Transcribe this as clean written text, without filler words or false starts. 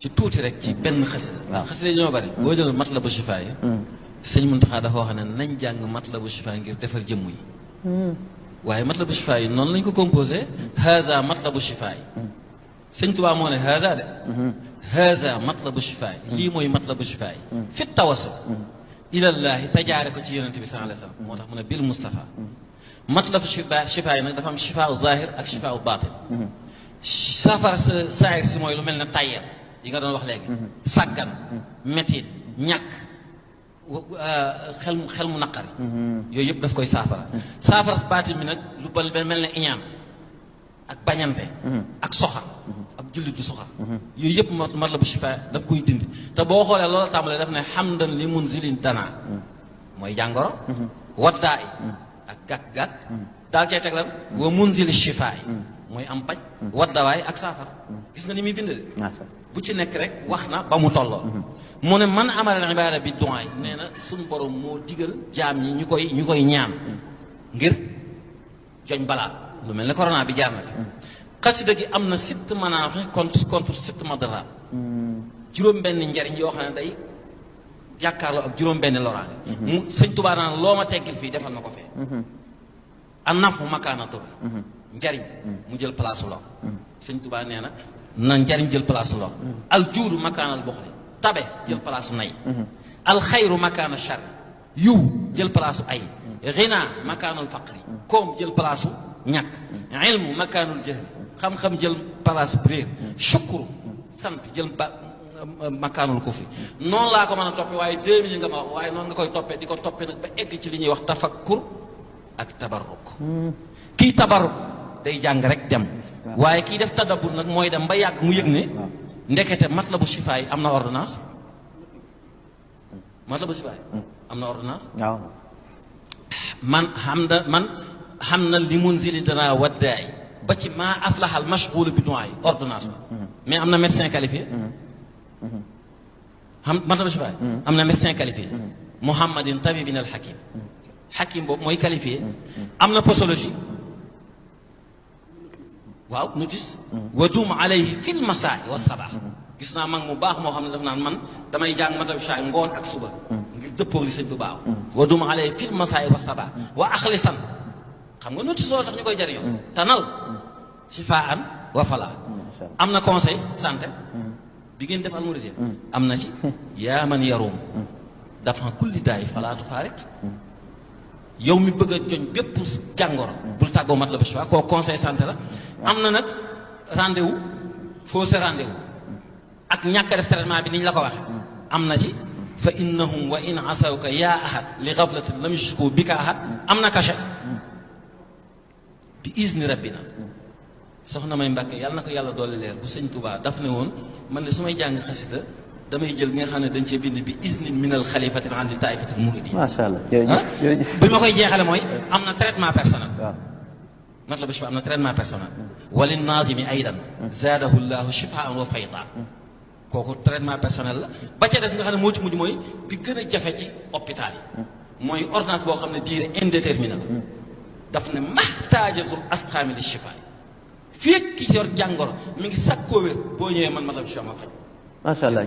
ci tuuti rek ci benn xasida. waaw xasida yi ñoo bari. boo jëloon Matlabu Chifa yi. sëñ Muntaxa dafa wax ne nañ jàng Matlabu Chifa ngir defar jëmm yi. waaye Matlabu Chifa yi noonu lañ ko composé. haza Matlabu Chifa yi. sëñ Tuubaa moo ne haza de. haza Matlabu Chifa yi. lii mooy Matlabu Chifa yi. fi tawasul. ilallaahi tajaare ko ci yonente bi sallallahu alayhi wa sallam moo tax mu ne bil Mustafa. Matlabu Chifa yi nag dafa am chifaaw zahir ak chifaaw baatin. saafara sa saayir si mooy lu mel ne tayyel yi nga doon wax léegi. sàggan metit ñàkk xel mu naqari. yooyu yëpp daf koy saafara. saafara baatin bi nag lu mel ne iñaan ak bañante. ak soxar ab jullit du soxar. yooyu yëpp Matlabu Chifa daf koy dindi te boo xoolee loola tàmbalee daf ne hamdan li munzilin dana mooy jàngoro. waddaa i ak gàkk-gàkk. daal cay teg lan wa munzili chifa yi mooy am paj waddawaay ak saafara. gis nga ni muy bind de bu ci nekk rek wax na ba mu tolloo. mu ne man amara ibaada bi duwaay nee na suñu borom moo digal jaam ñi ñu koy ñaan ngir joñ balaa lu mel ne corona bi jaar na fi. xasida gi am na sitt manaafi contre sitt madara. juróom-benn njariñ yoo xam ne day jàkkaarloo ak juróom-benn loraange. mu sëñ Tuubaa naan loo ma teggil fii defal na ko fee. an nafu makaana tur njariñ mu jël place lor. sëñ Tuubaa nee na njariñ jël place lor. al juudu makaanal buxli tabe jël place nay. al xayru makaana char yiw jël place ay. ginaa makaanul faqri koom jël place ñàkk. ilmu makaanul jahli xam-xam jël place réer. shukru sant jël makaanul kufri. noonu laa ko mën a toppee waaye 2 minutes nga ma wax waaye noonu nga koy toppee di ko toppee nag ba egg ci li ñuy wax tafakkur ak tabarruk. kii tabarruk day jàng rek dem. waaye kii def tadabbur nag mooy dem ba yàgg mu yëg ne ndekete Matlabu Chifa yi am na ordonnance. Matlabu Chifa yi am na ordonnance. waaw man xam na li munzili dana waddaay ba ci maa aflaxal mashghul bi duwaay ordonnance la. mais am na médecin qualifié. Matlabu Chifa yi am na médecin qualifié. Muhammadin tabibin al hakim. hakim boobu mooy qualifié. am na posologie. waaw notice. wa duum alayhi fil masaa wa sabaa. gis naa mag mu baax moo xam ne daf naan man damay jàng Matlabu Chifa yi ngoon ak suba. ngir dëppoo li sëñ bu baax. wa duum alayhi fil masaa wa sabaa. wa axlisan xam nga notice loolu tax ñu koy jariñoo. tanal shifaan wa falaa. am na conseil santé. bi ngeen def almuridiya am na ci. yaa man yarum dafa kulli daay falaa tufaarik. yow mi bëgg a joñ bépp jàngoro bul tàggoo Matlabu Chifa koo conseil santé la. am na nag rendez-vous fausse rendez-vous ak ñàkk a def traitement bi ni ñu la ko waxe am na ci. fa innahum wa in asawka yaa ahad li gaflatin lam yushriku bika ahad am na cachet bi izni rabbina. soxna May Mbàkke yàlla na ko yàlla dolli leer bu sëñ Tuubaa daf ne woon man de su may jàng xasida damay jël nga xam ne dañ cee bind bi isnin minal xalifatin an li taifatil muridiyya. Macha Allah bi ma koy jeexale mooy am na traitement personnel. Matlabu Chifa am na traitement personnel. wali naazimi aydan zaadahu llahu shifaan wa fayda. kooku traitement personnel la ba ca des nga xam ne moo ci mujj mooy bi gën a jafe ci hôpital yi. mooy ordonnance boo xam ne durée indéterminée la. daf ne maxtaajatul asqaami li chifa fii ki yor jàngoro mi ngi sakkoo wér boo ñëwee man Matlabu Chifa ma faj. Macha Allah.